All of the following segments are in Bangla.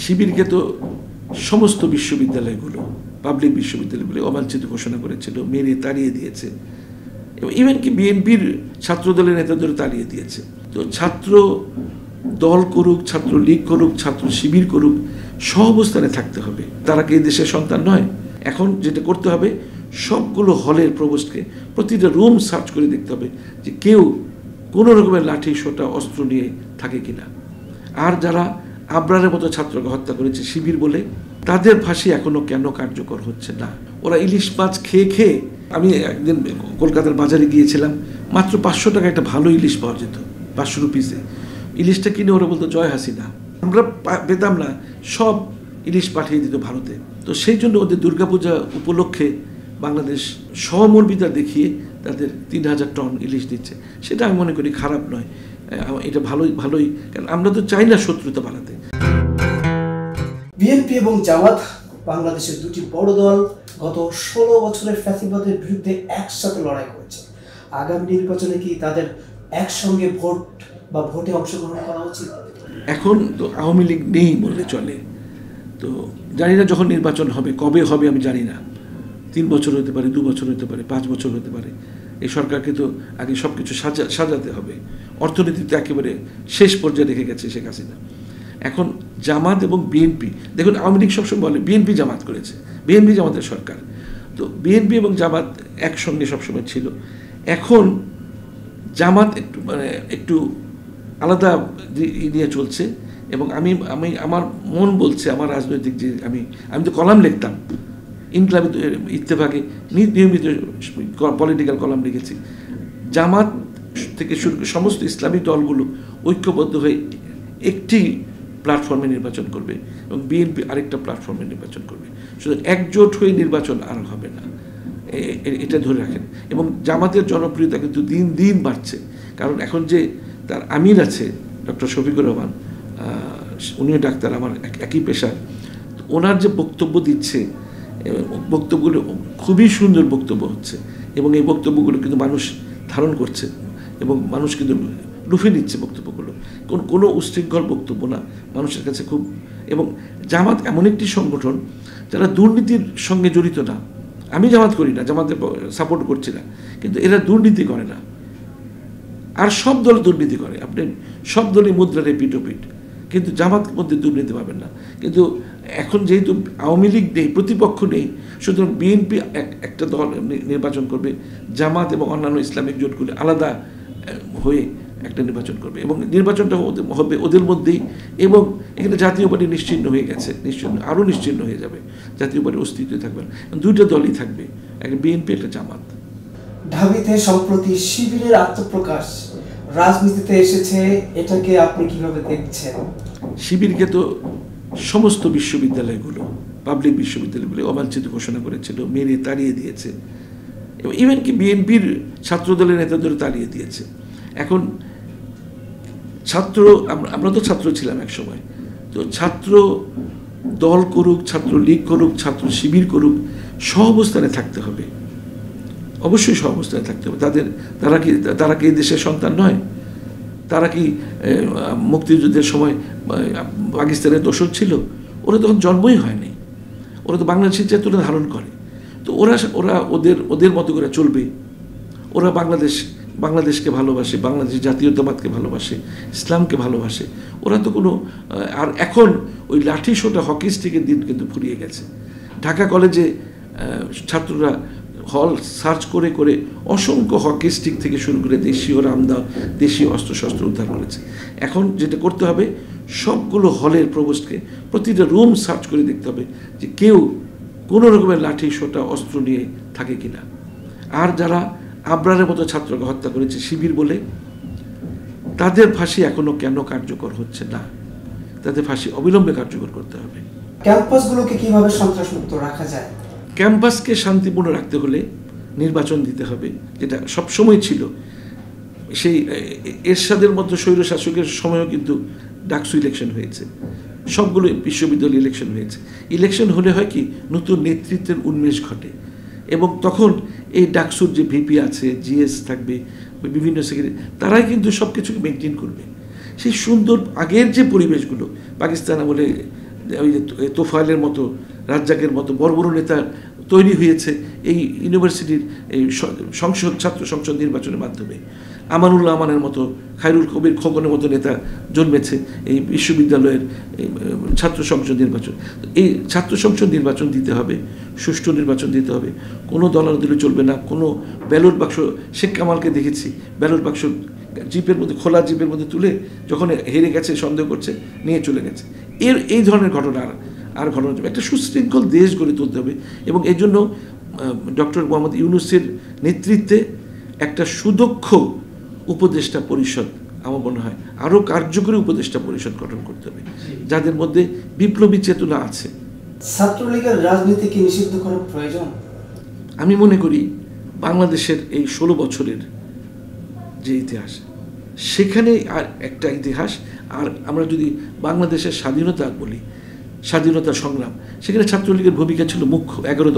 শিবিরকে তো সমস্ত বিশ্ববিদ্যালয়গুলো, পাবলিক বিশ্ববিদ্যালয়গুলো অবাঞ্ছিত ঘোষণা করেছিল, মেরে তাড়িয়ে দিয়েছে, এবং ইভেন কি বিএনপির ছাত্রদলের নেতাদের তাড়িয়ে দিয়েছে। তো ছাত্র দল করুক, ছাত্র লীগ করুক, ছাত্র শিবির করুক, সহাবস্থানে থাকতে হবে। তারা কি এই দেশের সন্তান নয়? এখন যেটা করতে হবে, সবগুলো হলের প্রভোস্টকে প্রতিটা রুম সার্চ করে দেখতে হবে যে কেউ কোনো রকমের লাঠি সোটা অস্ত্র নিয়ে থাকে কিনা। আর যারা আবরারের মতো ছাত্রকে হত্যা করেছে শিবির বলে, তাদের ফাঁসি এখনো কেন কার্যকর হচ্ছে না? ওরা ইলিশ মাছ খেয়ে খেয়ে, আমি একদিন কলকাতার বাজারে গিয়েছিলাম, মাত্র 500 টাকা একটা ভালো ইলিশ পাওয়া যেত, 500 রুপিসে। ইলিশটা কিনে ওরা বলতো জয় হাসিনা। আমরা পেতাম না, সব ইলিশ পাঠিয়ে দিত ভারতে। তো সেই জন্য ওদের দুর্গাপূজা উপলক্ষে বাংলাদেশ সহমর্মিতা দেখিয়ে তাদের 3000 টন ইলিশ দিচ্ছে। সেটা আমি মনে করি খারাপ নয়, এটা ভালোই, কারণ আমরা তো চাই না শত্রুতা বাড়াতে। বিএনপি এবং জামাত বাংলাদেশের দুটি বড় দল গত 16 বছরের ফ্যাসিবাদের বিরুদ্ধে একসাথে লড়াই করেছে। আগামী নির্বাচনে কি তাদের একসঙ্গে ভোটে অংশগ্রহণ করা উচিত? এখন তো আওয়ামী লীগ নেই বললে চলে। তো জানি না যখন নির্বাচন হবে, কবে হবে আমি জানি না। 3 বছর হতে পারে, 2 বছর হতে পারে, 5 বছর হতে পারে। এই সরকারকে তো আগে সব কিছু সাজাতে হবে। অর্থনীতিতে একেবারে শেষ পর্যায়ে রেখে গেছে শেখ হাসিনা। এখন জামাত এবং বিএনপি, দেখুন আওয়ামী লীগ সবসময় বলে বিএনপি জামাত করেছে, বিএনপি জামাতের সরকার। তো বিএনপি এবং জামাত একসঙ্গে সবসময় ছিল। এখন জামাত একটু আলাদা নিয়ে চলছে, এবং আমার মন বলছে, আমার রাজনৈতিক যে আমি তো কলাম লিখতাম, ইনকলাবি ইত্তেফাকে নিয়মিত পলিটিক্যাল কলাম লিখেছি। জামাত থেকে শুরু করে সমস্ত ইসলামিক দলগুলো ঐক্যবদ্ধ হয়ে একটি প্ল্যাটফর্মে নির্বাচন করবে, এবং বিএনপি আরেকটা প্ল্যাটফর্মে নির্বাচন করবে। সুতরাং একজোট হয়ে নির্বাচন আর হবে না, এটা ধরে রাখেন। এবং জামাতের জনপ্রিয়তা কিন্তু দিন দিন বাড়ছে, কারণ এখন যে তার আমির আছে ডক্টর শফিকুর রহমান, উনিও ডাক্তার, আমার একই পেশা। ওনার যে বক্তব্য দিচ্ছে, বক্তব্যগুলো খুবই সুন্দর বক্তব্য হচ্ছে, এবং এই বক্তব্যগুলো কিন্তু মানুষ ধারণ করছে, এবং মানুষ কিন্তু লুফে নিচ্ছে বক্তব্যগুলো। কোনো উশৃঙ্খল বক্তব্য না, মানুষের কাছে খুব। এবং জামাত এমন একটি সংগঠন যারা দুর্নীতির সঙ্গে জড়িত না। আমি জামাত করি না, জামাতের সাপোর্ট করছি না, কিন্তু এরা দুর্নীতি করে না। আর সব দল দুর্নীতি করে, আপনি সব দলই মুদ্রার পিঠোপিঠ, কিন্তু জামাত মধ্যে দুর্নীতি পাবেন না। কিন্তু এখন যেহেতু আওয়ামী লীগ নেই, প্রতিপক্ষ নেই, সুতরাং বিএনপি একটা দল নির্বাচন করবে, জামাত এবং অন্যান্য ইসলামিক জোটগুলি আলাদা হয়ে একটা নির্বাচন করবে, এবং নির্বাচনটা হবে ওদের মধ্যেই। এবং এখানে জাতীয় পার্টি নিশ্চিহ্ন হয়ে গেছে, আরও নিশ্চিহ্ন হয়ে যাবে, জাতীয় পার্টির অস্তিত্ব থাকবে না। 2টা দলই থাকবে, একটা বিএনপি, একটা জামাত। ঢাবিতে সম্প্রতি শিবিরের আত্মপ্রকাশ রাজনীতিতে এসেছে, এটাকে আপনি কিভাবে দেখছেন? শিবিরকে তো সমস্ত বিশ্ববিদ্যালয়গুলো, পাবলিক বিশ্ববিদ্যালয়গুলো অবাঞ্ছিত ঘোষণা করেছিল, মেরে তাড়িয়ে দিয়েছে, এবং ইভেন কি বিএনপির ছাত্রদলের নেতাদের তাড়িয়ে দিয়েছে। এখন আমরা তো ছাত্র ছিলাম এক সময়। তো ছাত্র দল করুক, ছাত্র লীগ করুক, ছাত্র শিবির করুক, সহাবস্থানে থাকতে হবে, অবশ্যই সহাবস্থানে থাকতে হবে। তারা কি এই দেশের সন্তান নয়? তারা কি মুক্তিযুদ্ধের সময় পাকিস্তানের দোসর ছিল? ওরা তখন জন্মই হয়নি, ওরা তো বাংলাদেশের চেতনা ধারণ করে। তো ওরা ওদের মতো করে চলবে। ওরা বাংলাদেশকে ভালোবাসে, বাংলাদেশের জাতীয়তাবাদকে ভালোবাসে, ইসলামকে ভালোবাসে। ওরা তো কোনো, আর এখন ওই লাঠি সোটা হকি স্টিকের দিন কিন্তু ফুরিয়ে গেছে। ঢাকা কলেজে ছাত্ররা হল সার্চ করে করে অসংখ্য হকি স্টিক থেকে শুরু করে দেশীয় রামদা, দেশীয় অস্ত্রশস্ত্র উদ্ধার করেছে। এখন যেটা করতে হবে, সবগুলো হলের প্রভোস্টকে প্রতিটা রুম সার্চ করে দেখতে হবে যে কেউ কোনো রকমের লাঠি সোটা অস্ত্র নিয়ে থাকে কিনা। আর যারা আবরারের মতো ছাত্রকে হত্যা করেছে শিবির বলে, তাদের ফাঁসি এখনো কেন কার্যকর হচ্ছে না? তাদের ফাঁসি অবিলম্বে কার্যকর করতে হবে। ক্যাম্পাসগুলোকে কিভাবে সন্ত্রাসমুক্ত রাখা যায়? ক্যাম্পাসকে শান্তিপূর্ণ রাখতে হলে নির্বাচন দিতে হবে, যেটা সবসময় ছিল। সেই এরশাদের মতো স্বৈরশাসকের সময়ও কিন্তু ডাকসু ইলেকশন হয়েছে, সবগুলো বিশ্ববিদ্যালয় ইলেকশন হয়েছে। ইলেকশন হলে হয় কি, নতুন নেতৃত্বের উন্মেষ ঘটে, এবং তখন এই ডাকসুর যে ভিপি আছে, জিএস থাকবে, বিভিন্ন সেক্রেটারি, তারাই কিন্তু সব কিছুকে মেনটেন করবে। সেই সুন্দর আগের যে পরিবেশগুলো, পাকিস্তান আমলে ওই যে তোফায়েলের মতো, রাজ্জাকের মতো বড় বড় নেতা তৈরি হয়েছে এই ইউনিভার্সিটির এই ছাত্র সংসদ নির্বাচনের মাধ্যমে। আমানুল্লাহ আমানের মতো, খায়রুল কবির খোকনের মতো নেতা জন্মেছে এই বিশ্ববিদ্যালয়ের ছাত্র সংসদ নির্বাচন। এই ছাত্র সংসদ নির্বাচন দিতে হবে, সুষ্ঠু নির্বাচন দিতে হবে, কোনো দলাদলি চলবে না। কোনো ব্যালট বাক্স, শেখ কামালকে দেখেছি ব্যালট বাক্স জিপের মধ্যে, খোলা জিপের মধ্যে তুলে যখন হেরে গেছে সন্দেহ করছে নিয়ে চলে গেছে। এই ধরনের ঘটনা আর ঘটনা যাবে। একটা সুশৃঙ্খল দেশ গড়ে তুলতে হবে এবং এর জন্য ডক্টর মোহাম্মদ ইউনূসের নেতৃত্বে একটা সুদক্ষ উপদেষ্টা পরিষদ, আমার মনে হয় আরও কার্যকরী উপদেষ্টা পরিষদ গঠন করতে হবে, যাদের মধ্যে বিপ্লবী চেতনা আছে। ছাত্রলীগের রাজনীতি কি নিষিদ্ধ করার প্রয়োজন? আমি মনে করি বাংলাদেশের এই 16 বছরের যে ইতিহাস, সেখানে আর একটা ইতিহাস। আর আমরা যদি বাংলাদেশের স্বাধীনতা বলি, স্বাধীনতা সংগ্রাম, সেখানে ছাত্রলীগের ভূমিকা ছিল মুখ্য। 11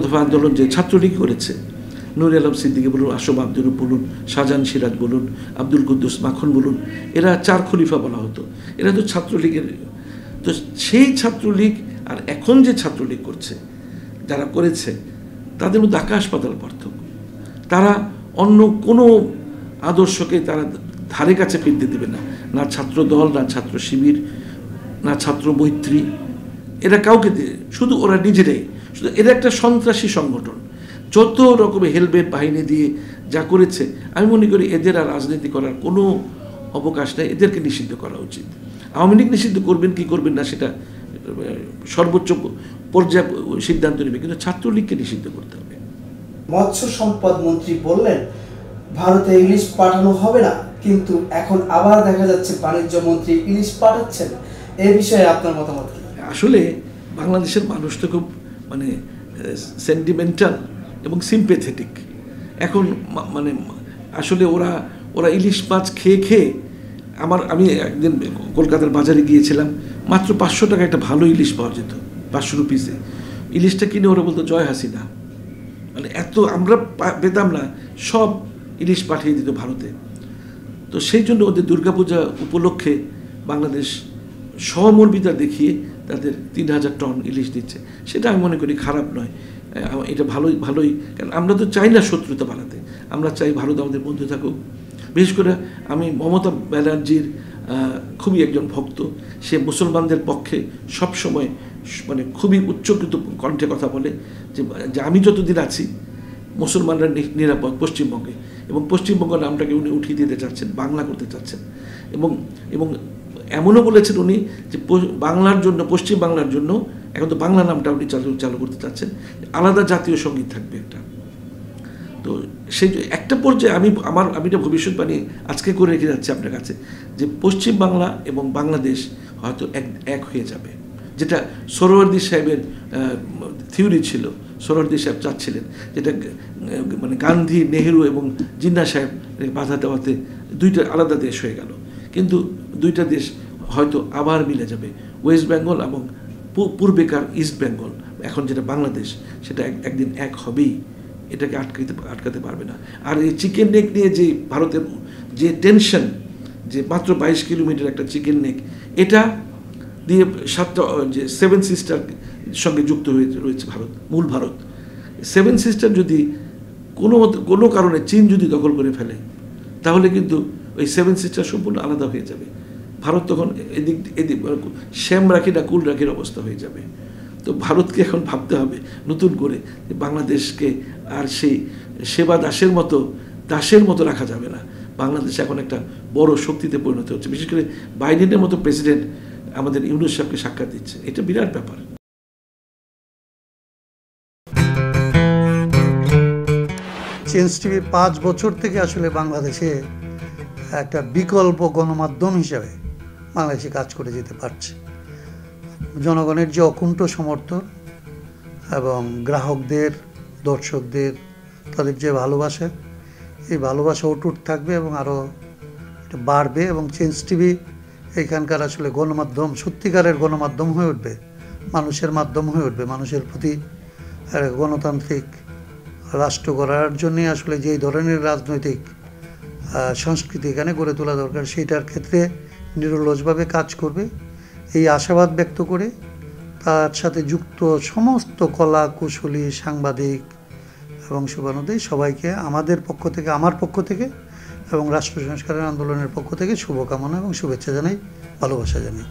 দফা আন্দোলন যে ছাত্রলীগ করেছে, নূর আলম সিদ্দিকী বলুন, আসম আব্দুল বলুন, শাহজাহান সিরাজ বলুন, আব্দুল কুদ্দুস মাখন বলুন, এরা 4 খলিফা বলা হতো, এরা তো ছাত্রলীগের। তো সেই ছাত্রলীগ আর এখন যে ছাত্রলীগ করছে, যারা করেছে, তাদের মধ্যে আকাশ পাতাল পার্থক্য। তারা অন্য কোনো আদর্শকে তারা ধারে কাছে ফিরতে দেবে না, না ছাত্র দল, না ছাত্র শিবির, না ছাত্র মৈত্রী, এরা কাউকে শুধু ওরা নিজেরাই, শুধু এরা একটা সন্ত্রাসী সংগঠন। যত রকমের হেলমেট বাহিনী দিয়ে যা করেছে, আমি মনে করি এদের আর রাজনীতি করার কোনো অবকাশ নেই, এদেরকে নিষিদ্ধ করা উচিত। আওয়ামী লীগ নিষিদ্ধ করবেন কি করবেন না সেটা সর্বোচ্চ পর্যায়ে সিদ্ধান্ত নেবে, কিন্তু ছাত্রলীগকে নিষিদ্ধ করতে হবে। মৎস্য সম্পদ মন্ত্রী বললেন ভারতে ইলিশ পাঠানো হবে না, কিন্তু এখন আবার দেখা যাচ্ছে বাণিজ্য মন্ত্রী ইলিশ পাঠাচ্ছেন। এই বিষয়ে আপনার মতামত কি? আসলে বাংলাদেশের মানুষ তো খুব সেন্টিমেন্টাল এবং সিম্পেথেটিক। এখন আসলে ওরা ইলিশ মাছ খেয়ে আমি একদিন কলকাতার বাজারে গিয়েছিলাম, মাত্র 500 টাকা একটা ভালো ইলিশ পাওয়া যেত, 500 রুপিসে। ইলিশটা কিনে ওরা বলতো জয় হাসিনা, এত আমরা পেতাম না, সব ইলিশ পাঠিয়ে দিত ভারতে। তো সেই জন্য ওদের দুর্গাপূজা উপলক্ষে বাংলাদেশ সহমর্মিতা দেখিয়ে তাদের 3000 টন ইলিশ দিচ্ছে। সেটা আমি মনে করি খারাপ নয়, এটা ভালোই। কারণ আমরা তো চাই না শত্রুতা বাড়াতে, আমরা চাই ভারত আমাদের বন্ধু থাকুক। বিশেষ করে আমি মমতা ব্যানার্জির খুবই একজন ভক্ত। সে মুসলমানদের পক্ষে সবসময় খুবই উচ্চকৃত কণ্ঠে কথা বলে যে আমি যতদিন আছি মুসলমানরা নিরাপদ পশ্চিমবঙ্গে, এবং পশ্চিমবঙ্গ নামটাকে উনি উঠিয়ে দিতে চাচ্ছেন, বাংলা করতে চাচ্ছেন। এবং এমনও বলেছেন উনি যে বাংলার জন্য, পশ্চিম বাংলার জন্য এখন তো বাংলা নামটা উনি চালু করতে চাচ্ছেন, আলাদা জাতীয় সঙ্গীত থাকবে একটা। তো সেই একটা পর্যায়ে আমি এটা ভবিষ্যৎবাণী আজকে করে রেখে যাচ্ছি আপনার কাছে, যে পশ্চিম বাংলা এবং বাংলাদেশ হয়তো এক হয়ে যাবে, যেটা সোহরাওয়ার্দী সাহেবের থিওরি ছিল। সোহরাওয়ার্দী সাহেব চাচ্ছিলেন যেটা গান্ধী, নেহেরু এবং জিন্না সাহেব বাধা দেওয়াতে 2টা আলাদা দেশ হয়ে গেল, কিন্তু 2টা দেশ হয়তো আবার মিলে যাবে। ওয়েস্ট বেঙ্গল এবং পূর্বেকার ইস্ট বেঙ্গল, এখন যেটা বাংলাদেশ, সেটা একদিন এক হবেই, এটাকে আটকাতে পারবে না। আর এই চিকেন নেক নিয়ে যে ভারতের যে টেনশন, যে মাত্র 22 কিলোমিটার একটা চিকেন নেক, এটা দিয়ে 7টা যে 7 সিস্টার সঙ্গে যুক্ত রয়েছে ভারত, মূল ভারত। 7 সিস্টার যদি কোনো কারণে চীন যদি দখল করে ফেলে, তাহলে কিন্তু ওই 7 সিস্টার সম্পূর্ণ আলাদা হয়ে যাবে। ভারত তখন এদিক শ্যাম রাখি না কুল রাখির অবস্থা হয়ে যাবে। তো ভারতকে এখন ভাবতে হবে নতুন করে, বাংলাদেশকে আর সেই সেবা দাসের মতো রাখা যাবে না। বাংলাদেশ এখন একটা বড় শক্তিতে পরিণত হচ্ছে। বিশেষ করে বাইডেনের মতো প্রেসিডেন্ট আমাদের ইউনূস সাহেবকে সাক্ষাৎ দিচ্ছে, এটা বিরাট ব্যাপার। চেঞ্জ টিভি 5 বছর থেকে আসলে বাংলাদেশে একটা বিকল্প গণমাধ্যম হিসাবে বাংলাদেশে কাজ করে যেতে পারছে। জনগণের যে অকুণ্ঠ সমর্থন এবং গ্রাহকদের, দর্শকদের তাদের যে ভালোবাসা, এই ভালোবাসা অটুট থাকবে এবং আরও এটা বাড়বে, এবং চেঞ্জ টিভি এইখানকার আসলে গণমাধ্যম, সত্যিকারের গণমাধ্যম হয়ে উঠবে, মানুষের মাধ্যম হয়ে উঠবে। মানুষের প্রতি গণতান্ত্রিক রাষ্ট্র গড়ার জন্যে আসলে যেই ধরনের রাজনৈতিক সংস্কৃতি এখানে গড়ে তোলা দরকার, সেইটার ক্ষেত্রে নিরলসভাবে কাজ করবে। এই আশাবাদ ব্যক্ত করে তার সাথে যুক্ত সমস্ত কলা কুশলী, সাংবাদিক এবং শুভানুদ্দেয়ী সবাইকে আমাদের পক্ষ থেকে, আমার পক্ষ থেকে এবং রাষ্ট্র সংস্কারের আন্দোলনের পক্ষ থেকে শুভকামনা এবং শুভেচ্ছা জানাই, ভালোবাসা জানাই।